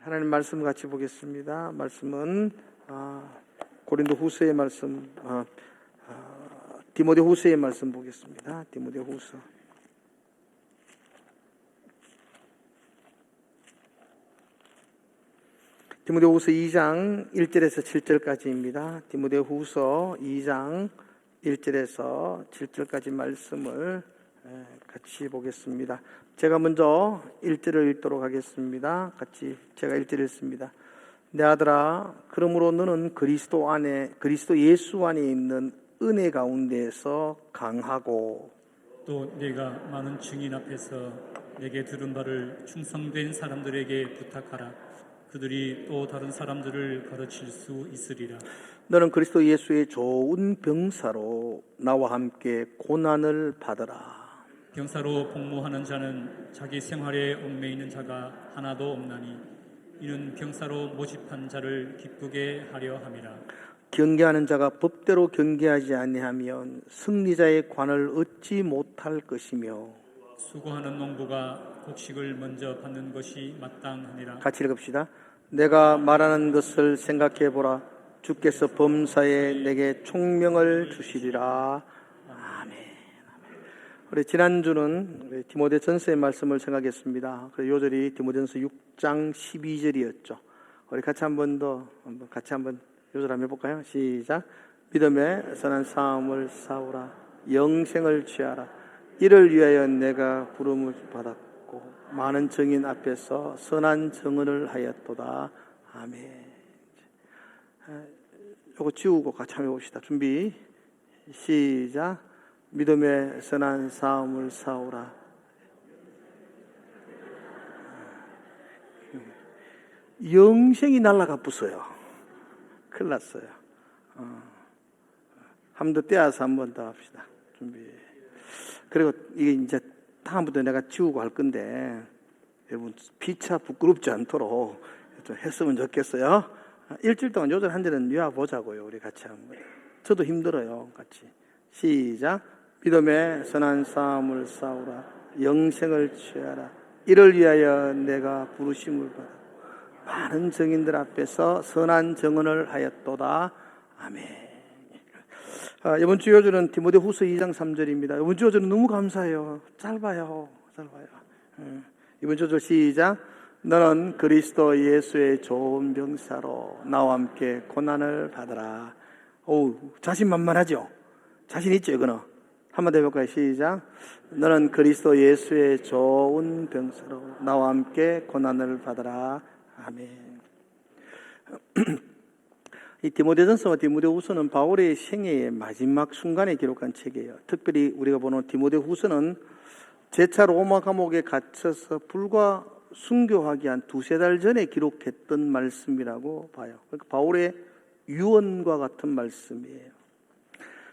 하나님 말씀 같이 보겠습니다. 말씀은 고린도후서의 말씀, 디모데후서의 말씀 보겠습니다. 디모데후서. 디모데후서 2장 1절에서 7절까지입니다. 디모데후서 2장 1절에서 7절까지 말씀을 같이 보겠습니다. 제가 먼저 1절을 읽도록 하겠습니다. 같이 제가 1절 읽습니다. 내 아들아, 그러므로 너는 그리스도 예수 안에 있는 은혜 가운데에서 강하고 또 네가 많은 증인 앞에서 내게 들은 바를 충성된 사람들에게 부탁하라. 그들이 또 다른 사람들을 가르칠 수 있으리라. 너는 그리스도 예수의 좋은 병사로 나와 함께 고난을 받으라. 병사로 복무하는 자는 자기 생활에 얽매이는 자가 하나도 없나니 이는 병사로 모집한 자를 기쁘게 하려 함이라. 경계하는 자가 법대로 경계하지 아니하면 승리자의 관을 얻지 못할 것이며 수고하는 농부가 곡식을 먼저 받는 것이 마땅하니라. 같이 읽읍시다. 내가 말하는 것을 생각해 보라. 주께서 범사에 내게 총명을 주시리라. 아멘. 우리 지난주는 우리 디모데전서의 말씀을 생각했습니다. 그 요절이 디모데전서 6장 12절이었죠. 우리 같이 한번 요절 한번 해볼까요? 시작. 믿음에 선한 싸움을 싸우라. 영생을 취하라. 이를 위하여 내가 부름을 받았고 많은 증인 앞에서 선한 증언을 하였도다. 아멘. 요거 지우고 같이 한번 해봅시다. 준비 시작. 믿음의 선한 싸움을 싸우라. 영생이 날아가 부서요. 큰일 났어요. 한 번 더 떼어서 한 번 더 합시다. 준비. 그리고 이게 이제 다음부터 내가 지우고 할 건데 여러분 피차 부끄럽지 않도록 좀 했으면 좋겠어요. 일주일 동안 요절 한 절은 외워보자고요. 우리 같이 한번. 저도 힘들어요. 같이 시작. 믿음의 선한 싸움을 싸우라. 영생을 취하라. 이를 위하여 내가 부르심을 받아 많은 증인들 앞에서 선한 증언을 하였도다. 아멘. 이번 주 요절은 디모데후서 2장 3절입니다. 이번 주 요절은 너무 감사해요. 짧아요. 이번 주 요절 시작. 너는 그리스도 예수의 좋은 병사로 나와 함께 고난을 받으라. 자신만만하죠? 자신 있죠, 이거는? 한번 더 해볼까요? 시작. 너는 그리스도 예수의 좋은 병사로 나와 함께 고난을 받으라. 아멘. 이 디모데전서와 디모데후서는 바울의 생애의 마지막 순간에 기록한 책이에요. 특별히 우리가 보는 디모데후서는 제차 로마 감옥에 갇혀서 불과 순교하기 한 2-3달 전에 기록했던 말씀이라고 봐요. 그러니까 바울의 유언과 같은 말씀이에요.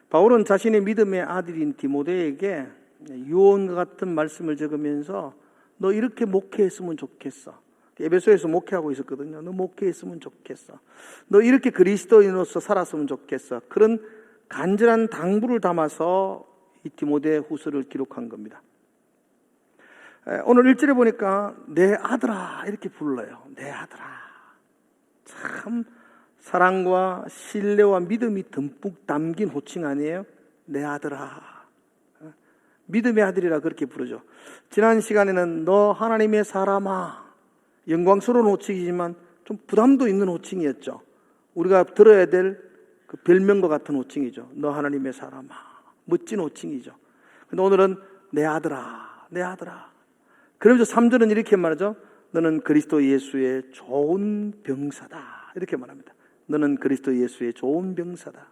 바울은 자신의 믿음의 아들인 디모데에게 유언과 같은 말씀을 적으면서 너 이렇게 목회했으면 좋겠어. 에베소에서 목회하고 있었거든요. 너 목회했으면 좋겠어. 너 이렇게 그리스도인으로서 살았으면 좋겠어. 그런 간절한 당부를 담아서 이 디모데 후서를 기록한 겁니다. 오늘 1절에 보니까 내 아들아 이렇게 불러요. 내 아들아. 참 사랑과 신뢰와 믿음이 듬뿍 담긴 호칭 아니에요? 내 아들아. 믿음의 아들이라 그렇게 부르죠. 지난 시간에는 너 하나님의 사람아. 영광스러운 호칭이지만 좀 부담도 있는 호칭이었죠. 우리가 들어야 될 그 별명과 같은 호칭이죠. 너 하나님의 사람아. 멋진 호칭이죠. 근데 오늘은 내 아들아. 내 아들아. 그러면서 3절은 이렇게 말하죠. 너는 그리스도 예수의 좋은 병사다. 이렇게 말합니다. 너는 그리스도 예수의 좋은 병사다.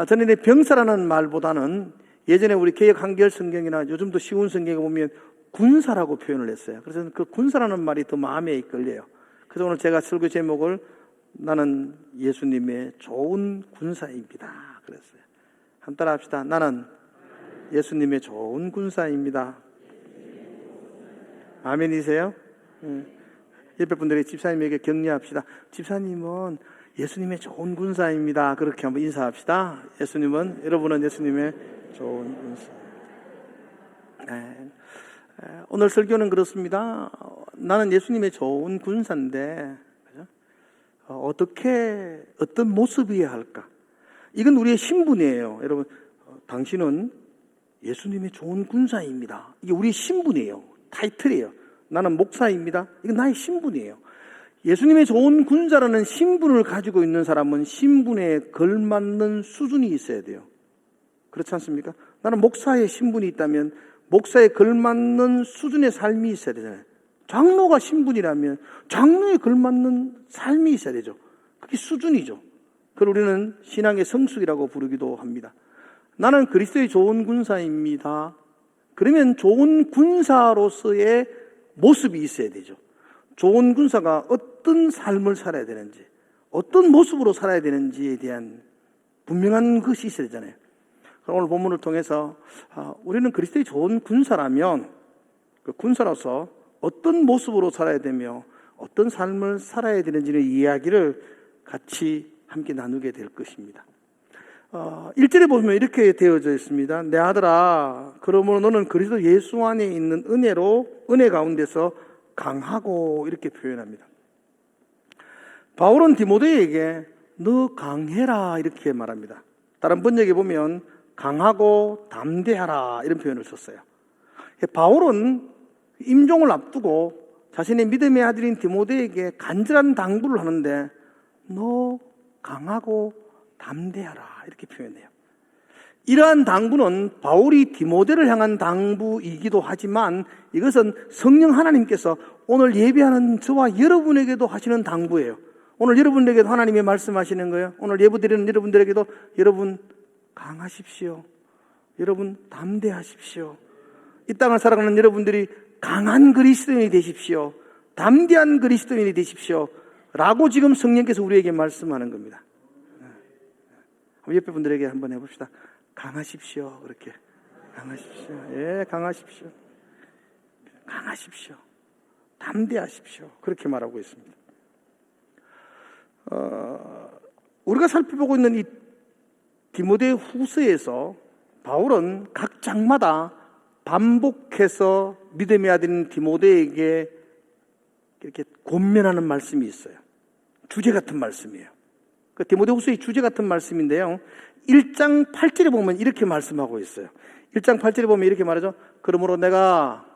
저는 이 병사라는 말보다는 예전에 우리 개역 한결 성경이나 요즘도 쉬운 성경에 보면 군사라고 표현을 했어요. 그래서 그 군사라는 말이 더 마음에 이끌려요. 그래서 오늘 제가 설교 제목을 나는 예수님의 좋은 군사입니다. 그랬어요. 한번 따라 합시다. 나는 예수님의 좋은 군사입니다. 아멘이세요? 옆에 분들이 집사님에게 격려합시다. 집사님은 예수님의 좋은 군사입니다. 그렇게 한번 인사합시다. 여러분은 예수님의 좋은 군사. 네. 오늘 설교는 그렇습니다. 나는 예수님의 좋은 군사인데 그죠? 어떤 모습이어야 할까? 이건 우리의 신분이에요. 여러분, 당신은 예수님의 좋은 군사입니다. 이게 우리의 신분이에요. 타이틀이에요. 나는 목사입니다. 이건 나의 신분이에요. 예수님의 좋은 군사라는 신분을 가지고 있는 사람은 신분에 걸맞는 수준이 있어야 돼요. 그렇지 않습니까? 나는 목사의 신분이 있다면 목사에 걸맞는 수준의 삶이 있어야 되잖아요. 장로가 신분이라면 장로에 걸맞는 삶이 있어야 되죠. 그게 수준이죠. 그걸 우리는 신앙의 성숙이라고 부르기도 합니다. 나는 그리스도의 좋은 군사입니다. 그러면 좋은 군사로서의 모습이 있어야 되죠. 좋은 군사가 어떤 삶을 살아야 되는지, 어떤 모습으로 살아야 되는지에 대한 분명한 것이 있어야 되잖아요. 오늘 본문을 통해서 우리는 그리스도의 좋은 군사라면 그 군사로서 어떤 모습으로 살아야 되며 어떤 삶을 살아야 되는지의 이야기를 같이 함께 나누게 될 것입니다. 1절에 보면 이렇게 되어져 있습니다. 내 아들아, 그러므로 너는 그리스도 예수 안에 있는 은혜 가운데서 강하고, 이렇게 표현합니다. 바울은 디모데에게 너 강해라 이렇게 말합니다. 다른 번역에 보면 강하고 담대하라 이런 표현을 썼어요. 바울은 임종을 앞두고 자신의 믿음의 아들인 디모데에게 간절한 당부를 하는데 너 강하고 담대하라 이렇게 표현해요. 이러한 당부는 바울이 디모데를 향한 당부이기도 하지만 이것은 성령 하나님께서 오늘 예배하는 저와 여러분에게도 하시는 당부예요. 오늘 여러분에게도 하나님이 말씀하시는 거예요. 오늘 예배드리는 여러분들에게도 여러분 강하십시오. 여러분 담대하십시오. 이 땅을 살아가는 여러분들이 강한 그리스도인이 되십시오. 담대한 그리스도인이 되십시오. 라고 지금 성령께서 우리에게 말씀하는 겁니다. 옆에 분들에게 한번 해봅시다. 강하십시오. 그렇게. 강하십시오. 예, 강하십시오. 강하십시오. 담대하십시오. 그렇게 말하고 있습니다. 우리가 살펴보고 있는 이 디모데 후서에서 바울은 각 장마다 반복해서 믿음의 아들인 디모데에게 이렇게 권면하는 말씀이 있어요. 주제 같은 말씀이에요. 그 디모데 후서의 주제 같은 말씀인데요. 1장 8절에 보면 이렇게 말씀하고 있어요. 1장 8절에 보면 이렇게 말하죠. 그러므로 내가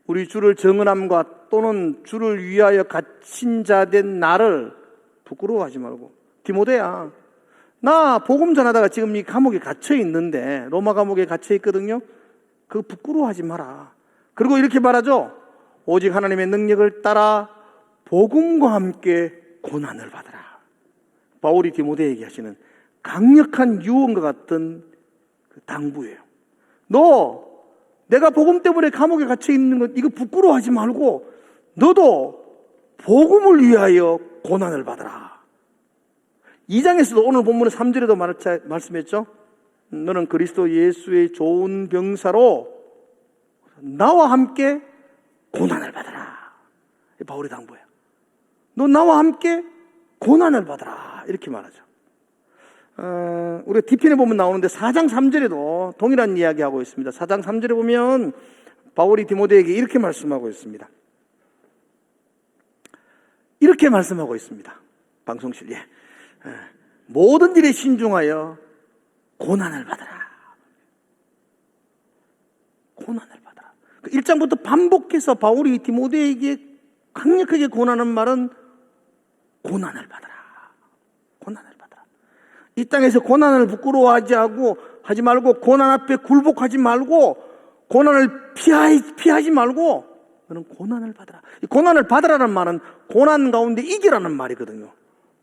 우리 주를 정언함과 또는 주를 위하여 갇힌 자 된 나를 부끄러워하지 말고. 디모데야, 나 복음 전하다가 지금 이 감옥에 갇혀 있는데, 로마 감옥에 갇혀 있거든요. 그거 부끄러워하지 마라. 그리고 이렇게 말하죠. 오직 하나님의 능력을 따라 복음과 함께 고난을 받아라. 바울이 디모데에게 하시는 강력한 유언과 같은 그 당부예요. 너 내가 복음 때문에 감옥에 갇혀 있는 것 이거 부끄러워하지 말고 너도 복음을 위하여 고난을 받아라. 2장에서도 오늘 본문의 3절에도 말씀했죠. 너는 그리스도 예수의 좋은 병사로 나와 함께 고난을 받아라. 바울의 당부예요. 너 나와 함께 고난을 받아라. 이렇게 말하죠. 우리가 뒤편에 보면 나오는데 4장 3절에도 동일한 이야기하고 있습니다. 4장 3절에 보면 바울이 디모데에게 이렇게 말씀하고 있습니다. 이렇게 말씀하고 있습니다. 방송실, 예. 모든 일에 신중하여 고난을 받아라. 고난을 받아라. 1장부터 반복해서 바울이 디모데에게 강력하게 권하는 말은 고난을 받아라. 고난을 받아라. 이 땅에서 고난을 하지 말고 고난 앞에 굴복하지 말고 고난을 피하지 말고 너는 고난을 받아라. 이 고난을 받으라는 말은 고난 가운데 이기라는 말이거든요.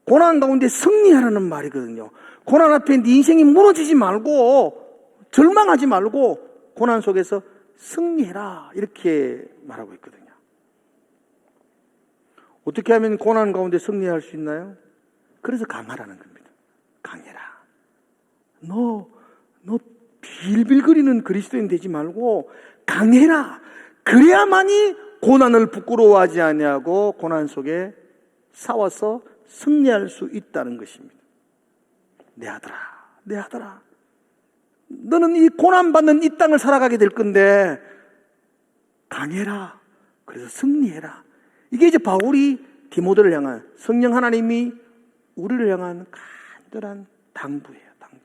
고난 가운데 승리하라는 말이거든요. 고난 앞에 네 인생이 무너지지 말고 절망하지 말고 고난 속에서 승리해라. 이렇게 말하고 있거든요. 어떻게 하면 고난 가운데 승리할 수 있나요? 그래서 강하라는 겁니다. 강해라. 너 빌빌거리는 그리스도인 되지 말고 강해라. 그래야만이 고난을 부끄러워하지 아니하고 고난 속에 싸워서 승리할 수 있다는 것입니다. 내 아들아, 너는 이 고난받는 이 땅을 살아가게 될 건데 강해라. 그래서 승리해라. 이게 이제 바울이 디모데를 향한, 성령 하나님이 우리를 향한 간절한 당부예요. 당부.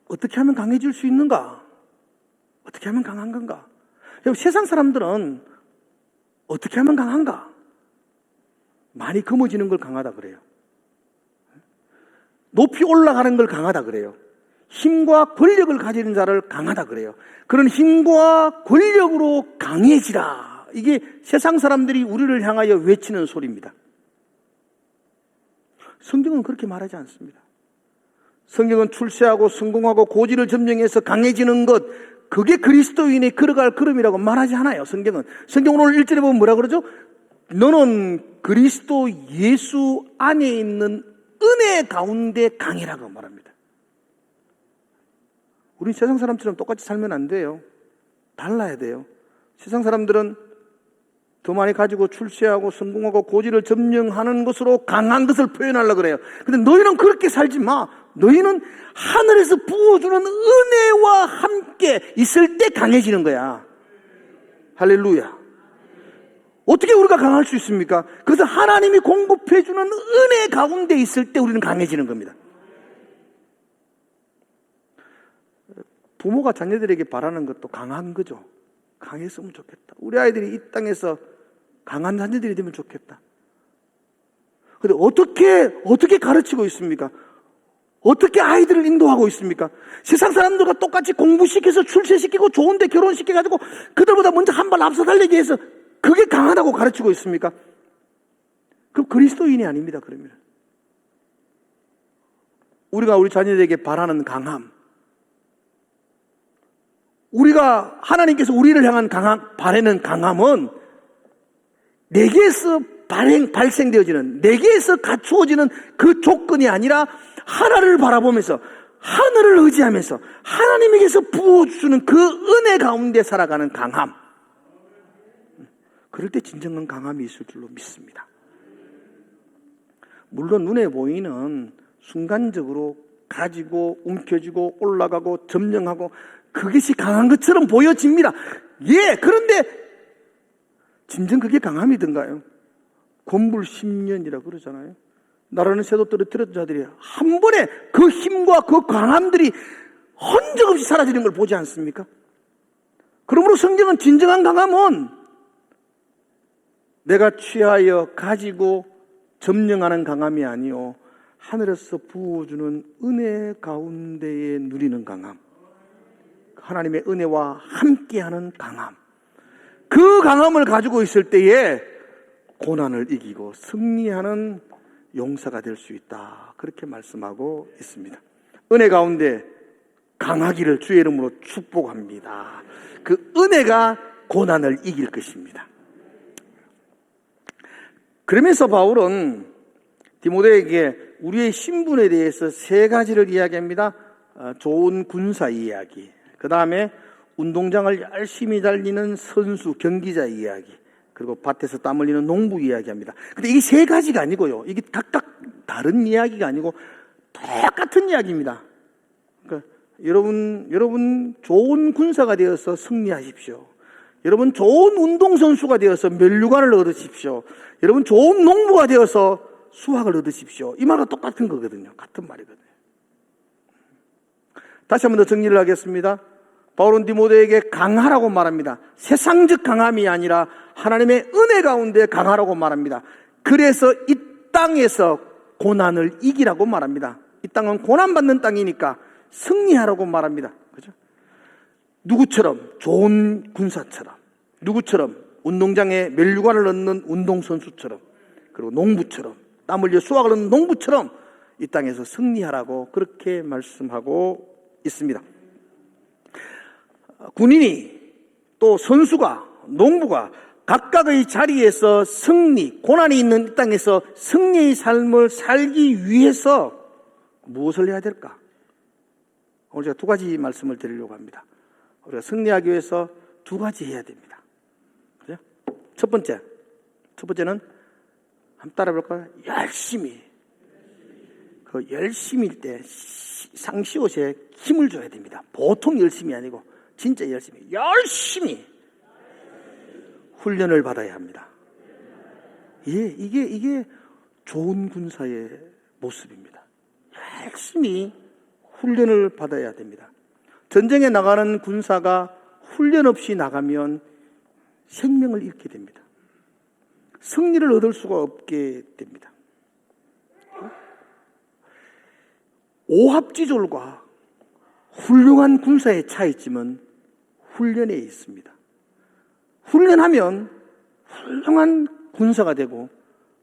어떻게 하면 강해질 수 있는가? 어떻게 하면 강한 건가? 세상 사람들은 어떻게 하면 강한가? 많이 검어지는 걸 강하다 그래요. 높이 올라가는 걸 강하다 그래요. 힘과 권력을 가지는 자를 강하다 그래요. 그런 힘과 권력으로 강해지라. 이게 세상 사람들이 우리를 향하여 외치는 소리입니다. 성경은 그렇게 말하지 않습니다. 성경은 출세하고 성공하고 고지를 점령해서 강해지는 것, 그게 그리스도인이 걸어갈 걸음이라고 말하지 않아요. 성경은 오늘 1절에 보면 뭐라 그러죠? 너는 그리스도 예수 안에 있는 은혜 가운데 강해라고 말합니다. 우리 세상 사람처럼 똑같이 살면 안 돼요. 달라야 돼요. 세상 사람들은 더 많이 가지고 출세하고 성공하고 고지를 점령하는 것으로 강한 것을 표현하려고 그래요. 근데 너희는 그렇게 살지 마. 너희는 하늘에서 부어주는 은혜와 함께 있을 때 강해지는 거야. 할렐루야. 어떻게 우리가 강할 수 있습니까? 그래서 하나님이 공급해주는 은혜 가운데 있을 때 우리는 강해지는 겁니다. 부모가 자녀들에게 바라는 것도 강한 거죠. 강했으면 좋겠다. 우리 아이들이 이 땅에서 강한 자녀들이 되면 좋겠다. 그런데 어떻게 가르치고 있습니까? 어떻게 아이들을 인도하고 있습니까? 세상 사람들과 똑같이 공부시켜서 출세시키고 좋은데 결혼시켜가지고 그들보다 먼저 한 발 앞서 달리기 위해서 그게 강하다고 가르치고 있습니까? 그럼 그리스도인이 아닙니다. 그러면 우리가 우리 자녀들에게 바라는 강함, 우리가 하나님께서 우리를 향한 바라는 강함은 내게서 발생되어지는, 내게서 갖추어지는 그 조건이 아니라 하나를 바라보면서, 하늘을 의지하면서 하나님에게서 부어주는 그 은혜 가운데 살아가는 강함, 그럴 때 진정한 강함이 있을 줄로 믿습니다. 물론 눈에 보이는 순간적으로 가지고 움켜쥐고 올라가고 점령하고 그것이 강한 것처럼 보여집니다. 예, 그런데 진정 그게 강함이든가요? 곤불 10년이라 그러잖아요. 나라는 새도 떨어뜨렸던 자들이 한 번에 그 힘과 그 강함들이 흔적 없이 사라지는 걸 보지 않습니까? 그러므로 성경은 진정한 강함은 내가 취하여 가지고 점령하는 강함이 아니요 하늘에서 부어주는 은혜 가운데에 누리는 강함, 하나님의 은혜와 함께하는 강함, 그 강함을 가지고 있을 때에 고난을 이기고 승리하는 용사가 될 수 있다, 그렇게 말씀하고 있습니다. 은혜 가운데 강하기를 주의 이름으로 축복합니다. 그 은혜가 고난을 이길 것입니다. 그러면서 바울은 디모데에게 우리의 신분에 대해서 세 가지를 이야기합니다. 좋은 군사 이야기, 그 다음에 운동장을 열심히 달리는 선수, 경기자 이야기, 그리고 밭에서 땀 흘리는 농부 이야기합니다. 근데 이게 세 가지가 아니고요, 이게 각각 다른 이야기가 아니고 똑같은 이야기입니다. 그러니까 여러분 좋은 군사가 되어서 승리하십시오. 여러분 좋은 운동선수가 되어서 면류관을 얻으십시오. 여러분 좋은 농부가 되어서 수확을 얻으십시오. 이 말과 똑같은 거거든요. 같은 말이거든요. 다시 한 번 더 정리를 하겠습니다. 바울은 디모데에게 강하라고 말합니다. 세상적 강함이 아니라 하나님의 은혜 가운데 강하라고 말합니다. 그래서 이 땅에서 고난을 이기라고 말합니다. 이 땅은 고난받는 땅이니까 승리하라고 말합니다. 그죠? 누구처럼? 좋은 군사처럼, 누구처럼? 운동장에 면류관을 얻는 운동선수처럼, 그리고 농부처럼, 땀 흘려 수확을 얻는 농부처럼 이 땅에서 승리하라고 그렇게 말씀하고 있습니다. 군인이 또 선수가, 농부가 각각의 자리에서 승리, 고난이 있는 이 땅에서 승리의 삶을 살기 위해서 무엇을 해야 될까? 오늘 제가 두 가지 말씀을 드리려고 합니다. 우리가 승리하기 위해서 두 가지 해야 됩니다. 그죠? 첫 번째는 한번 따라 볼까요? 열심히. 그 열심일 때 상시옷에 힘을 줘야 됩니다. 보통 열심이 아니고 진짜 열심히 훈련을 받아야 합니다. 예, 이게 좋은 군사의 모습입니다. 열심히 훈련을 받아야 됩니다. 전쟁에 나가는 군사가 훈련 없이 나가면 생명을 잃게 됩니다. 승리를 얻을 수가 없게 됩니다. 오합지졸과 훌륭한 군사의 차이점은 훈련에 있습니다. 훈련하면 훌륭한 군사가 되고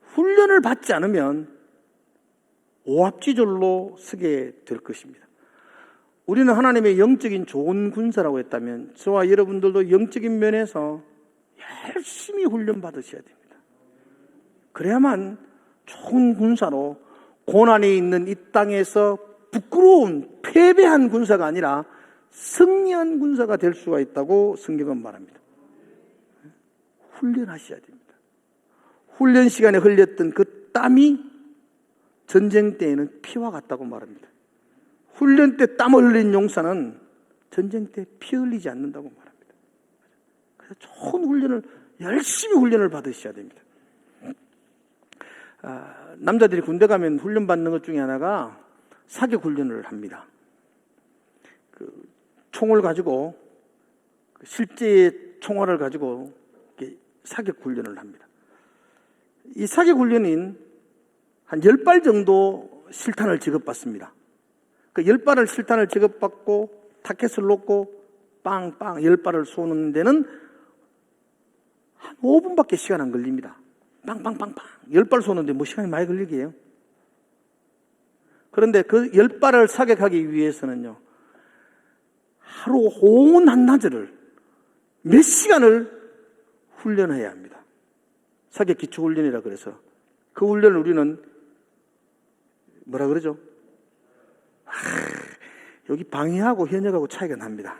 훈련을 받지 않으면 오합지졸로 서게 될 것입니다. 우리는 하나님의 영적인 좋은 군사라고 했다면 저와 여러분들도 영적인 면에서 열심히 훈련 받으셔야 됩니다. 그래야만 좋은 군사로 고난이 있는 이 땅에서 부끄러운 패배한 군사가 아니라 승리한 군사가 될 수가 있다고 성경은 말합니다. 훈련하셔야 됩니다. 훈련 시간에 흘렸던 그 땀이 전쟁 때에는 피와 같다고 말합니다. 훈련 때 땀을 흘린 용사는 전쟁 때 피 흘리지 않는다고 말합니다. 그래서 좋은 훈련을 열심히 훈련을 받으셔야 됩니다. 남자들이 군대 가면 훈련 받는 것 중에 하나가 사격 훈련을 합니다. 총을 가지고 실제 총알을 가지고 사격 훈련을 합니다. 이 사격 훈련인 한 10발 정도 실탄을 지급받습니다. 그 10발을 실탄을 지급받고 타켓을 놓고 빵빵 10발을 쏘는 데는 한 5분밖에 시간 안 걸립니다. 빵빵빵빵 10발 쏘는데 뭐 시간이 많이 걸리게요. 그런데 그 10발을 사격하기 위해서는요, 하루 온 한낮을 몇 시간을 훈련해야 합니다. 사격 기초 훈련이라 그래서 그 훈련을 우리는 뭐라 그러죠? 여기 방위하고 현역하고 차이가 납니다.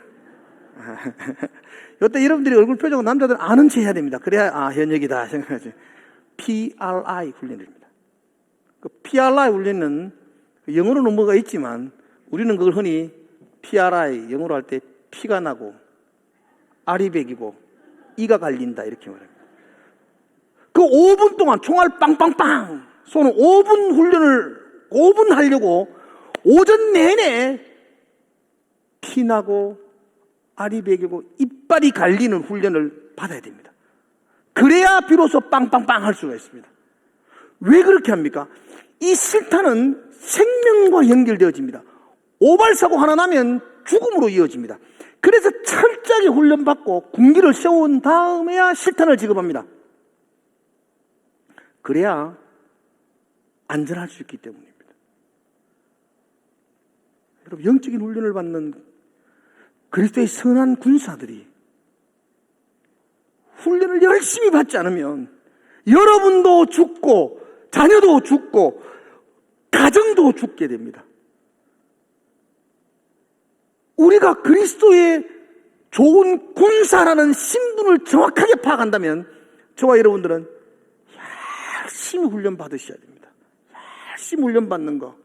이때 여러분들이 얼굴 표정은 남자들은 아는 체 해야 됩니다. 그래야 현역이다 생각하지. PRI 훈련입니다. 그 PRI 훈련은 영어로는 뭐가 있지만 우리는 그걸 흔히 PRI 영어로 할 때 피가 나고 알이 배기고 이가 갈린다 이렇게 말합니다. 그 5분 동안 총알 빵빵빵 쏘는 5분 훈련을 5분 하려고 오전 내내 피나고 알이 배기고 이빨이 갈리는 훈련을 받아야 됩니다. 그래야 비로소 빵빵빵 할 수가 있습니다. 왜 그렇게 합니까? 이 실탄은 생명과 연결되어집니다. 오발사고 하나 나면 죽음으로 이어집니다. 그래서 철저하게 훈련받고 군기를 세운 다음에야 실탄을 지급합니다. 그래야 안전할 수 있기 때문입니다. 여러분, 영적인 훈련을 받는 그리스도의 선한 군사들이 훈련을 열심히 받지 않으면 여러분도 죽고 자녀도 죽고 가정도 죽게 됩니다. 우리가 그리스도의 좋은 군사라는 신분을 정확하게 파악한다면 저와 여러분들은 열심히 훈련 받으셔야 됩니다. 열심히 훈련 받는 거,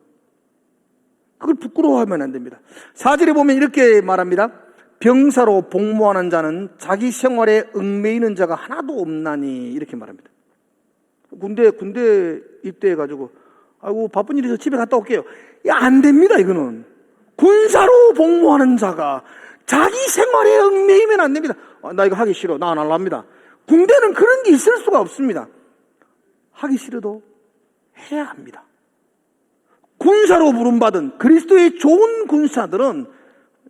그걸 부끄러워하면 안 됩니다. 4절에 보면 이렇게 말합니다. 병사로 복무하는 자는 자기 생활에 얽매이는 자가 하나도 없나니, 이렇게 말합니다. 군대 입대해가지고 아이고 바쁜 일이 있어서 집에 갔다 올게요. 안 됩니다. 이거는 군사로 복무하는 자가 자기 생활에 얽매이면 안 됩니다. 나 이거 하기 싫어, 나 안 할랍니다. 군대는 그런 게 있을 수가 없습니다. 하기 싫어도 해야 합니다. 군사로 부름받은 그리스도의 좋은 군사들은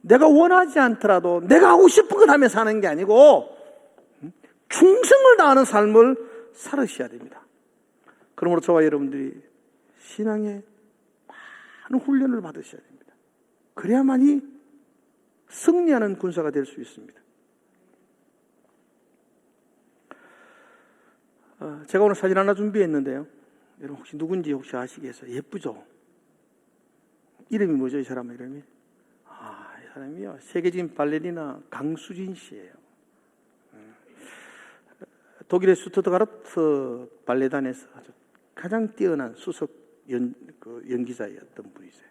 내가 원하지 않더라도 내가 하고 싶은 것 하며 사는 게 아니고 충성을 다하는 삶을 살으셔야 됩니다. 그러므로 저와 여러분들이 신앙에 많은 훈련을 받으셔야 됩니다. 그래야만이 승리하는 군사가 될 수 있습니다. 제가 오늘 사진 하나 준비했는데요. 여러분 혹시 누군지 혹시 아시겠어요? 예쁘죠? 이름이 뭐죠? 이 사람 이름이? 이 사람이요, 세계적인 발레리나 강수진 씨예요. 독일의 슈투트가르트 발레단에서 아주 가장 뛰어난 수석 연기자였던 분이세요.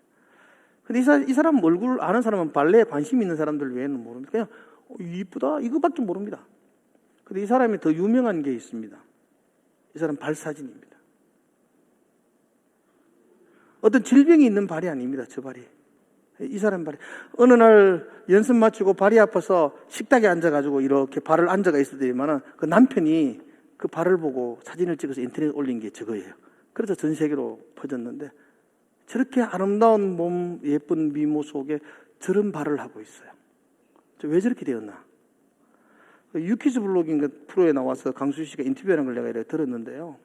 근데 이 사람 얼굴 아는 사람은 발레에 관심 있는 사람들 외에는 모릅니다. 그냥 이쁘다 이거밖에 모릅니다. 근데 이 사람이 더 유명한 게 있습니다. 이 사람 발 사진입니다. 어떤 질병이 있는 발이 아닙니다. 저 발이. 이 사람 발이. 어느 날 연습 마치고 발이 아파서 식탁에 앉아가지고 이렇게 발을 앉아가 있었더니만은 그 남편이 그 발을 보고 사진을 찍어서 인터넷에 올린 게 저거예요. 그래서 전 세계로 퍼졌는데 저렇게 아름다운 몸, 예쁜 미모 속에 저런 발을 하고 있어요. 왜 저렇게 되었나? 유키즈 블로깅 프로에 나와서 강수희 씨가 인터뷰하는 걸 내가 이렇게 들었는데요.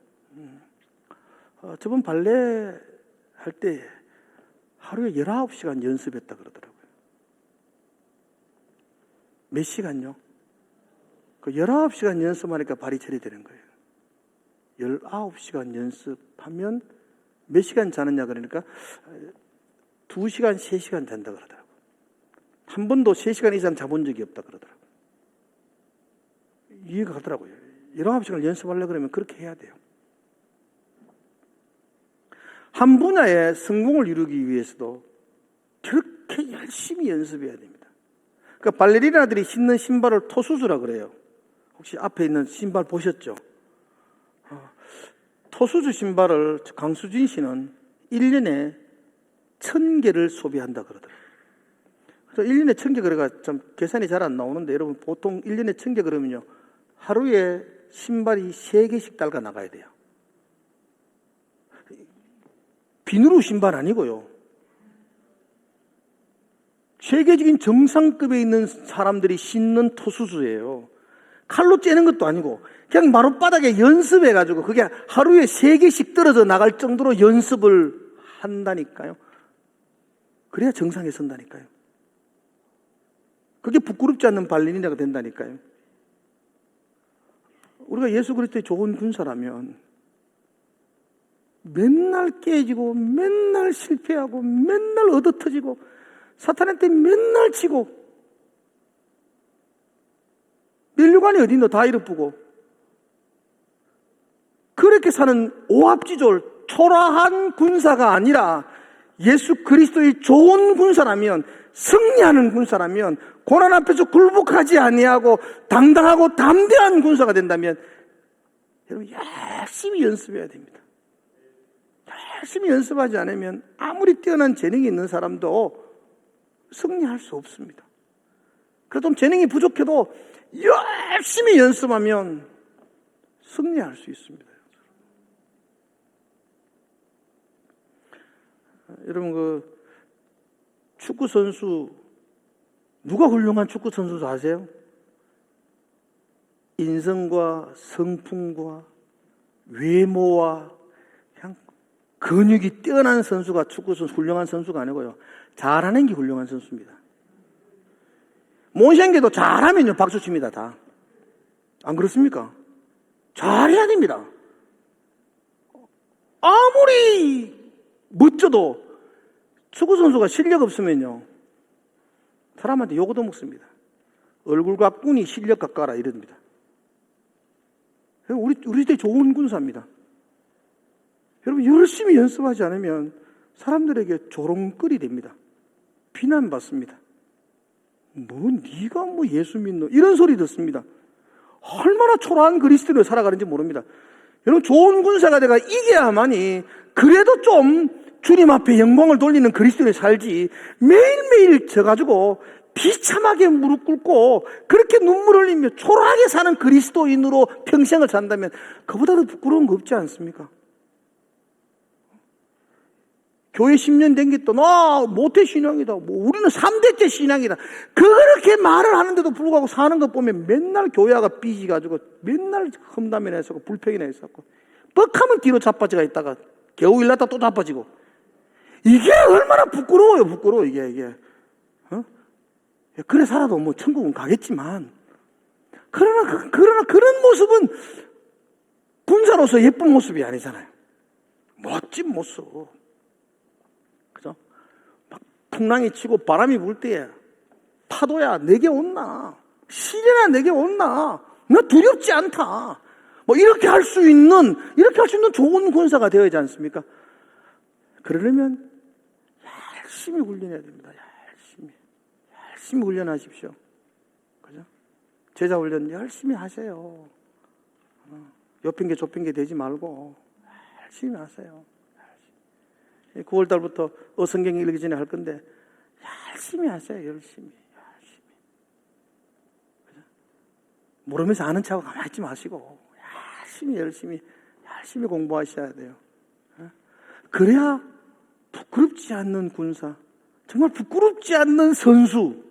저번 발레 할 때 하루에 19시간 연습했다 그러더라고요. 몇 시간요? 그 19시간 연습하니까 발이 저리 되는 거예요. 19시간 연습하면 몇 시간 자느냐 그러니까 2시간, 3시간 잔다 그러더라고요. 한 번도 3시간 이상 자본 적이 없다 그러더라고요. 이해가 가더라고요. 19시간 연습하려고 그러면 그렇게 해야 돼요. 한 분야의 성공을 이루기 위해서도 그렇게 열심히 연습해야 됩니다. 그러니까 발레리나들이 신는 신발을 토수즈라 그래요. 혹시 앞에 있는 신발 보셨죠? 토수즈 신발을 강수진 씨는 1년에 1000개를 소비한다 그러더라고요. 그래서 1년에 1000개 그래가 좀 계산이 잘 안 나오는데 여러분 보통 1년에 1000개 그러면요. 하루에 신발이 3개씩 달가 나가야 돼요. 비누로 신발 아니고요. 세계적인 정상급에 있는 사람들이 신는 토수즈예요. 칼로 째는 것도 아니고 그냥 마룻바닥에 연습해가지고 그게 하루에 3개씩 떨어져 나갈 정도로 연습을 한다니까요. 그래야 정상에 선다니까요. 그게 부끄럽지 않는 발레리나가 된다니까요. 우리가 예수 그리스도의 좋은 군사라면 맨날 깨지고 맨날 실패하고 맨날 얻어터지고 사탄한테 맨날 치고 면류관이 어딨노 다 잃어쁘고 그렇게 사는 오합지졸 초라한 군사가 아니라 예수 그리스도의 좋은 군사라면 승리하는 군사라면 고난 앞에서 굴복하지 아니하고 당당하고 담대한 군사가 된다면 여러분 열심히 연습해야 됩니다. 열심히 연습하지 않으면 아무리 뛰어난 재능이 있는 사람도 승리할 수 없습니다. 그래도 재능이 부족해도 열심히 연습하면 승리할 수 있습니다. 여러분 그 축구 선수 누가 훌륭한 축구 선수 아세요? 인성과 성품과 외모와 그냥 근육이 뛰어난 선수가 축구 선수 훌륭한 선수가 아니고요. 잘하는 게 훌륭한 선수입니다. 못생겨도 잘하면요 박수 칩니다 다. 안 그렇습니까? 잘해야 됩니다. 아무리 멋져도 축구 선수가 실력 없으면요 사람한테 욕 얻어먹습니다. 얼굴과 꾼이 실력 가까라 이럽니다. 우리 때 좋은 군사입니다. 여러분 열심히 연습하지 않으면 사람들에게 조롱거리 됩니다. 비난받습니다. 네가 예수 믿노 이런 소리 듣습니다. 얼마나 초라한 그리스도인으로 살아가는지 모릅니다. 여러분 좋은 군사가 내가 이겨야만이 그래도 좀 주님 앞에 영광을 돌리는 그리스도인이 살지 매일매일 져가지고 비참하게 무릎 꿇고 그렇게 눈물 흘리며 초라하게 사는 그리스도인으로 평생을 산다면 그보다 더 부끄러운 거 없지 않습니까? 교회 10년 된 게 또 나 모태 신앙이다. 우리는 3대째 신앙이다. 그렇게 말을 하는데도 불구하고 사는 것 보면 맨날 교회가 삐지가지고 맨날 험담이나 했었고 불평이나 했었고 뻑하면 뒤로 자빠지가 있다가 겨우 일났다 또 자빠지고 이게 얼마나 부끄러워요. 부끄러워 이게. 그래 살아도 천국은 가겠지만 그러나 그런 모습은 군사로서 예쁜 모습이 아니잖아요. 멋진 모습. 그죠? 막 풍랑이 치고 바람이 불 때에 파도야 내게 온나 시련아 내게 온나 나 두렵지 않다. 이렇게 할 수 있는 좋은 군사가 되어야지 않습니까? 그러려면 열심히 훈련해야 됩니다. 열심히 훈련하십시오. 그죠? 제자 훈련 열심히 하세요. 옆인 게 좁힌 게 되지 말고 열심히 하세요. 9월 달부터 성경 읽기 전에 할 건데 열심히 하세요. 열심히. 그죠? 모르면서 아는 척하고 가만히 있지 마시고 열심히 공부하셔야 돼요. 그래야 부끄럽지 않는 군사, 정말 부끄럽지 않는 선수,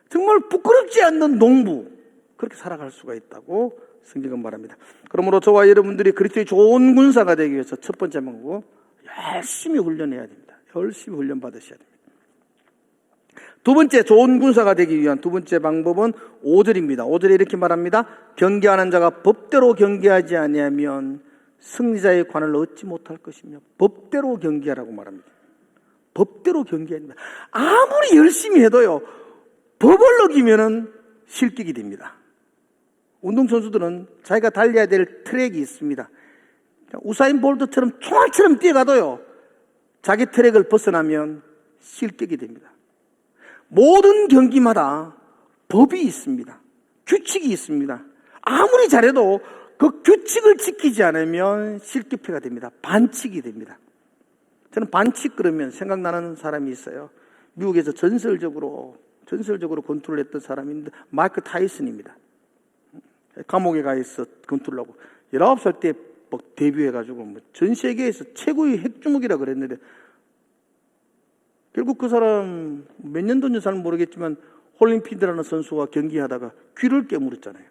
정말 부끄럽지 않는 농부, 그렇게 살아갈 수가 있다고 성경은 말합니다. 그러므로 저와 여러분들이 그리스도의 좋은 군사가 되기 위해서 첫 번째 방법, 열심히 훈련해야 됩니다. 열심히 훈련 받으셔야 됩니다. 두 번째, 좋은 군사가 되기 위한 두 번째 방법은 5절입니다. 5절에 이렇게 말합니다. 경계하는 자가 법대로 경계하지 아니하면 승리자의 관을 얻지 못할 것이며, 법대로 경계하라고 말합니다. 법대로 경계합니다. 아무리 열심히 해도요, 법을 어기면은 실격이 됩니다. 운동선수들은 자기가 달려야 될 트랙이 있습니다. 우사인 볼트처럼 총알처럼 뛰어가도요, 자기 트랙을 벗어나면 실격이 됩니다. 모든 경기마다 법이 있습니다. 규칙이 있습니다. 아무리 잘해도 그 규칙을 지키지 않으면 실격패가 됩니다. 반칙이 됩니다. 저는 반칙 그러면 생각나는 사람이 있어요. 미국에서 전설적으로 권투를 했던 사람인데 마이크 타이슨입니다. 감옥에 가 있어 권투를 하고 19살 때 막 데뷔해가지고 전 세계에서 최고의 핵주먹이라 그랬는데 결국 그 사람 몇 년도인지 잘 모르겠지만 홀링피드라는 선수와 경기하다가 귀를 깨물었잖아요.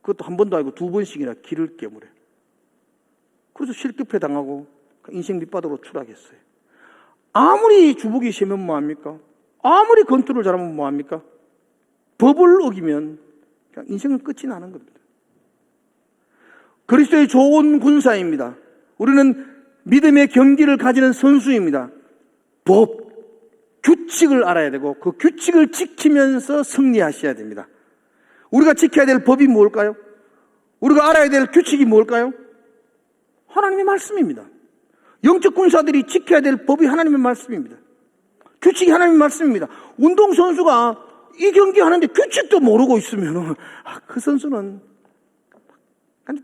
그것도 한 번도 아니고 2번씩이나 귀를 깨물어요. 그래서 실격패 당하고 인생 밑바닥으로 추락했어요. 아무리 주먹이 세면 뭐합니까? 아무리 권투를 잘하면 뭐합니까? 법을 어기면 그냥 인생은 끝이 나는 겁니다. 그리스도의 좋은 군사입니다. 우리는 믿음의 경기를 가지는 선수입니다. 법, 규칙을 알아야 되고 그 규칙을 지키면서 승리하셔야 됩니다. 우리가 지켜야 될 법이 뭘까요? 우리가 알아야 될 규칙이 뭘까요? 하나님의 말씀입니다. 영적 군사들이 지켜야 될 법이 하나님의 말씀입니다. 규칙이 하나님의 말씀입니다. 운동선수가 이 경기 하는데 규칙도 모르고 있으면 그 선수는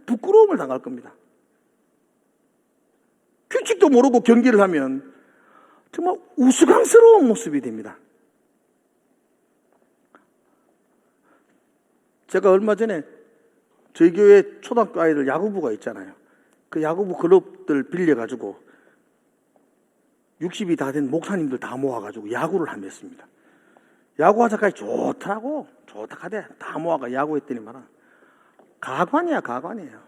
부끄러움을 당할 겁니다. 규칙도 모르고 경기를 하면 정말 우스꽝스러운 모습이 됩니다. 제가 얼마 전에 저희 교회 초등학교 아이들 야구부가 있잖아요. 그 야구부 클럽들 빌려가지고 60이 다 된 목사님들 다 모아가지고 야구를 한번 했습니다. 야구하자까지 좋더라고. 좋다 하대. 다 모아가 야구했더니만 가관이에요.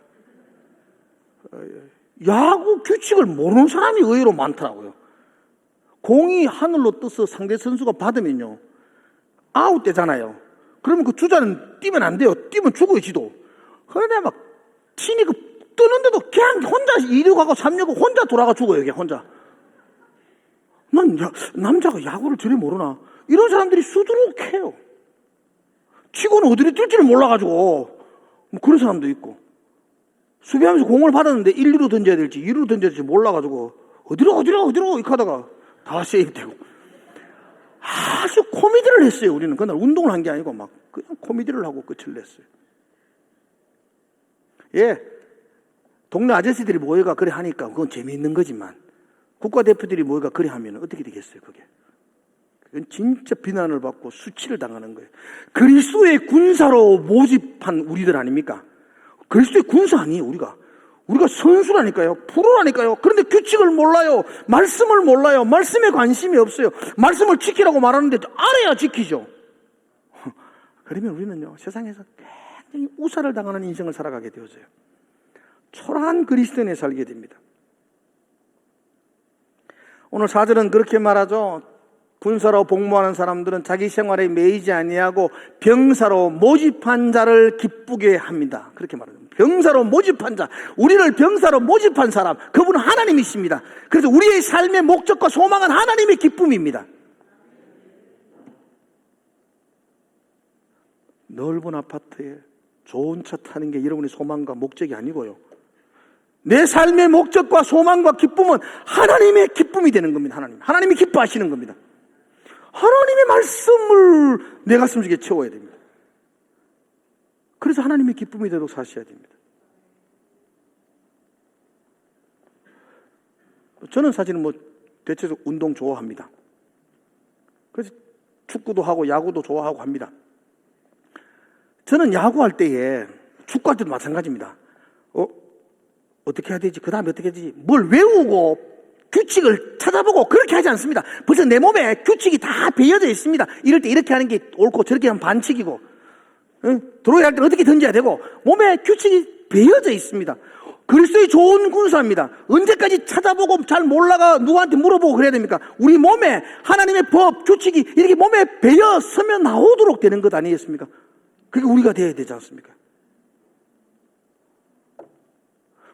야구 규칙을 모르는 사람이 의외로 많더라고요. 공이 하늘로 떠서 상대 선수가 받으면요, 아웃되잖아요. 그러면 그 주자는 뛰면 안 돼요. 뛰면 죽어요, 지도. 그런데 막 팀이 그 뜨는데도 그냥 혼자 2루 가고 3루 혼자 돌아가 죽어요, 그냥 혼자. 남자가 야구를 저리 모르나? 이런 사람들이 수두룩해요. 치고는 어디로 뛸지를 몰라가지고. 뭐 그런 사람도 있고. 수비하면서 공을 받았는데 1루로 던져야 될지 2루로 던져야 될지 몰라가지고 어디로 이렇게 하다가 다 세이브되고. 아주 코미디를 했어요. 우리는 그날 운동을 한 게 아니고 막 그냥 코미디를 하고 끝을 냈어요. 예, 동네 아저씨들이 모여가 그래 하니까 그건 재미있는 거지만 국가대표들이 모여가 그래 하면 어떻게 되겠어요, 그게? 그건 진짜 비난을 받고 수치를 당하는 거예요. 그리스도의 군사로 모집한 우리들 아닙니까? 그리스도의 군사 아니에요, 우리가. 우리가 선수라니까요. 프로라니까요. 그런데 규칙을 몰라요. 말씀을 몰라요. 말씀에 관심이 없어요. 말씀을 지키라고 말하는데 알아야 지키죠. 그러면 우리는요, 세상에서 굉장히 우사를 당하는 인생을 살아가게 되어져요. 초라한 그리스도인에 살게 됩니다. 오늘 4절은 그렇게 말하죠. 군사로 복무하는 사람들은 자기 생활에 매이지 아니하고 병사로 모집한 자를 기쁘게 합니다. 그렇게 말합니다. 병사로 모집한 자, 우리를 병사로 모집한 사람, 그분은 하나님이십니다. 그래서 우리의 삶의 목적과 소망은 하나님의 기쁨입니다. 넓은 아파트에 좋은 차 타는 게 여러분의 소망과 목적이 아니고요, 내 삶의 목적과 소망과 기쁨은 하나님의 기쁨이 되는 겁니다. 하나님이 기뻐하시는 겁니다. 하나님의 말씀을 내 가슴 속에 채워야 됩니다. 그래서 하나님의 기쁨이 되도록 사셔야 됩니다. 저는 사실은 대체적으로 운동 좋아합니다. 그래서 축구도 하고 야구도 좋아하고 합니다. 저는 야구할 때에 축구할 때도 마찬가지입니다. 어떻게 해야 되지? 그 다음에 어떻게 해야 되지? 뭘 외우고 규칙을 찾아보고 그렇게 하지 않습니다. 벌써 내 몸에 규칙이 다 배어져 있습니다. 이럴 때 이렇게 하는 게 옳고 저렇게 하면 반칙이고, 들어야 할 때 어떻게 던져야 되고, 몸에 규칙이 배어져 있습니다. 그리스도의 좋은 군사입니다. 언제까지 찾아보고 잘 몰라가 누구한테 물어보고 그래야 됩니까? 우리 몸에 하나님의 법, 규칙이 이렇게 몸에 배어 서면 나오도록 되는 것 아니겠습니까? 그게 우리가 돼야 되지 않습니까?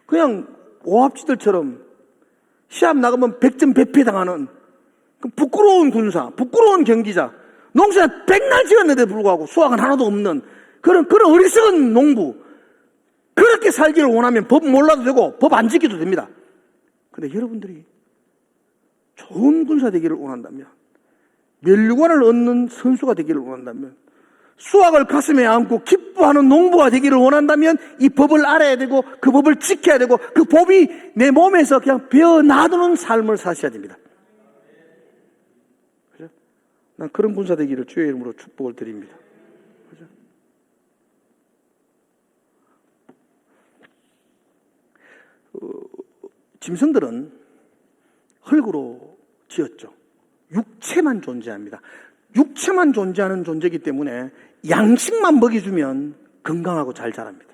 그냥 오합지들처럼 시합 나가면 100점 100패 당하는 부끄러운 군사, 부끄러운 경기자, 농사 100날 지었는데도 불구하고 수학은 하나도 없는 그런 어리석은 농부, 그렇게 살기를 원하면 법 몰라도 되고 법 안 지켜도 됩니다. 그런데 여러분들이 좋은 군사 되기를 원한다면, 멸류관을 얻는 선수가 되기를 원한다면, 수학을 가슴에 안고 기뻐하는 농부가 되기를 원한다면 이 법을 알아야 되고 그 법을 지켜야 되고 그 법이 내 몸에서 그냥 배어 놔두는 삶을 사셔야 됩니다. 그죠? 난 그런 군사 되기를 주의 이름으로 축복을 드립니다. 그죠? 짐승들은 흙으로 지었죠. 육체만 존재합니다. 육체만 존재하는 존재이기 때문에 양식만 먹여주면 건강하고 잘 자랍니다.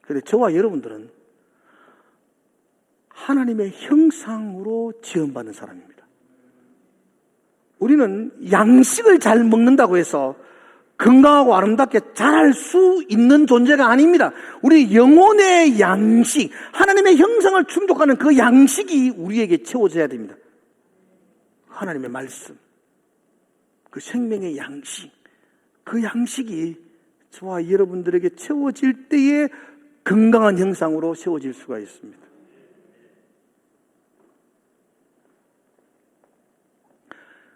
그런데 저와 여러분들은 하나님의 형상으로 지음받는 사람입니다. 우리는 양식을 잘 먹는다고 해서 건강하고 아름답게 자랄 수 있는 존재가 아닙니다. 우리 영혼의 양식, 하나님의 형상을 충족하는 그 양식이 우리에게 채워져야 됩니다. 하나님의 말씀, 그 생명의 양식, 그 양식이 저와 여러분들에게 채워질 때에 건강한 형상으로 세워질 수가 있습니다.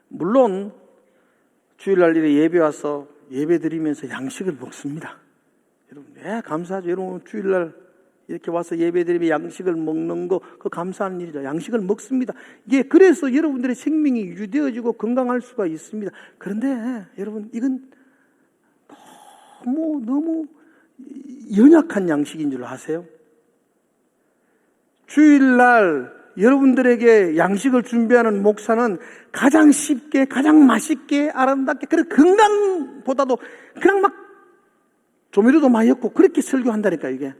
물론 주일날 일에 예배 와서 예배 드리면서 양식을 먹습니다. 여러분, 감사하죠. 여러분 주일날 이렇게 와서 예배 드리며 양식을 먹는 거, 그거 감사한 일이죠. 양식을 먹습니다. 이게 그래서 여러분들의 생명이 유지되어지고 건강할 수가 있습니다. 그런데 여러분, 이건 너무 연약한 양식인 줄 아세요? 주일날 여러분들에게 양식을 준비하는 목사는 가장 쉽게, 가장 맛있게, 아름답게, 그래 건강보다도 그냥 막 조미료도 많이 넣고 그렇게 설교한다니까. 이게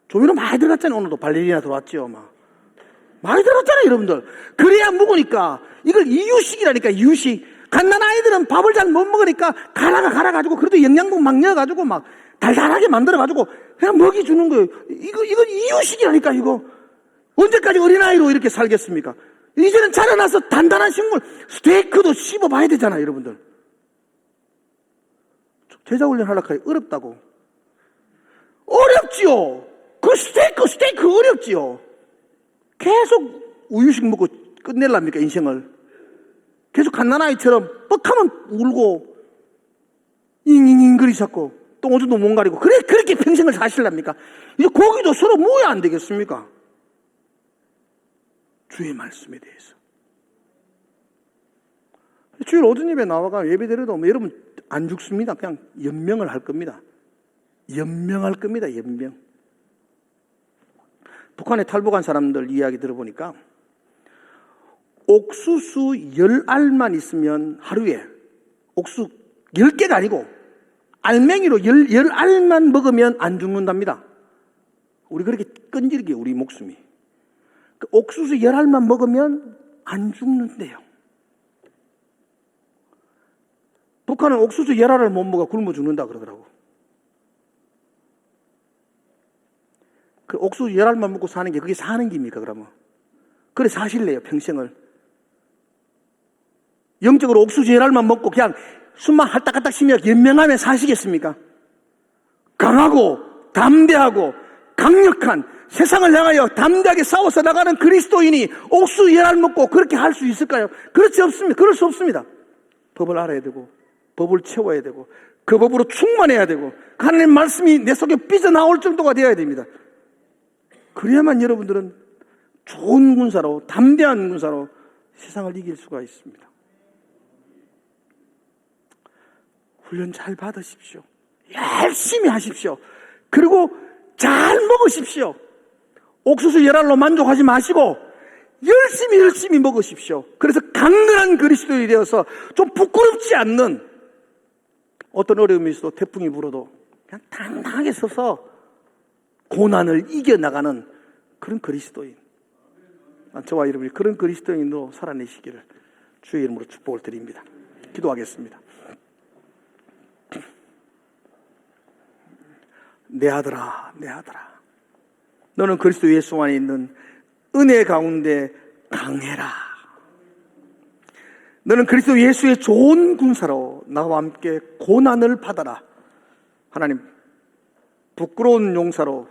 조미료 많이 들어갔잖아요. 오늘도 발레리나 들어왔죠. 많이 들어갔잖아요, 여러분들. 그래야 먹으니까. 이걸 이유식이라니까, 이유식. 갓난 아이들은 밥을 잘 못 먹으니까 갈아가지고 그래도 영양분 막 넣어가지고 막 달달하게 만들어가지고 그냥 먹이 주는 거예요. 이건 이유식이라니까, 이거. 언제까지 어린아이로 이렇게 살겠습니까? 이제는 자라나서 단단한 식물, 스테이크도 씹어봐야 되잖아요, 여러분들. 제자훈련 하려고 하니 어렵다고. 어렵지요. 그 스테이크 어렵지요. 계속 우유식 먹고 끝낼랍니까, 인생을? 계속 갓난아이처럼 뻑하면 울고 잉잉잉 그리 잡고 또 오줌도 못 가리고 그렇게 평생을 사실랍니까? 이제 고기도 서로 모여야 안 되겠습니까? 주의 말씀에 대해서. 주일 오전 예배 나와가 예배 드려도 여러분 안 죽습니다. 그냥 연명을 할 겁니다. 연명할 겁니다. 연명. 북한에 탈북한 사람들 이야기 들어보니까 옥수수 10알만 있으면 하루에 옥수수 10개가 아니고 알맹이로 10알만 먹으면 안 죽는답니다. 우리 그렇게 끈질기게 우리 목숨이. 그 옥수수 10알만 먹으면 안 죽는데요. 북한은 옥수수 10알을 못 먹어 굶어 죽는다 그러더라고. 그 옥수수 10알만 먹고 사는 게 그게 사는 겁니까 그러면? 그래 사실래요 평생을. 영적으로 옥수수 10알만 먹고 그냥 숨만 할딱할딱 쉬며 연명하며 사시겠습니까? 강하고 담대하고 강력한 세상을 향하여 담대하게 싸워서 나가는 그리스도인이 옥수 열알 먹고 그렇게 할 수 있을까요? 그렇지 없습니다. 그럴 수 없습니다. 법을 알아야 되고 법을 채워야 되고 그 법으로 충만해야 되고 하나님의 말씀이 내 속에 삐져나올 정도가 되어야 됩니다. 그래야만 여러분들은 좋은 군사로, 담대한 군사로 세상을 이길 수가 있습니다. 훈련 잘 받으십시오. 열심히 하십시오. 그리고 잘 먹으십시오. 옥수수 열알로 만족하지 마시고 열심히 먹으십시오. 그래서 강건한 그리스도인이 되어서 좀 부끄럽지 않는, 어떤 어려움이 있어도 태풍이 불어도 그냥 당당하게 서서 고난을 이겨나가는 그런 그리스도인, 저와 여러분이 그런 그리스도인으로 살아내시기를 주의 이름으로 축복을 드립니다. 기도하겠습니다. 내 아들아, 내 아들아, 너는 그리스도 예수 안에 있는 은혜 가운데 강해라. 너는 그리스도 예수의 좋은 군사로 나와 함께 고난을 받아라. 하나님, 부끄러운 용사로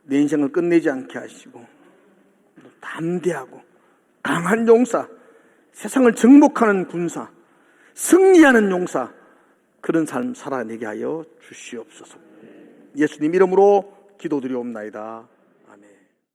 내 인생을 끝내지 않게 하시고 담대하고 강한 용사, 세상을 정복하는 군사, 승리하는 용사, 그런 삶 살아내게 하여 주시옵소서. 예수님 이름으로 기도드리옵나이다.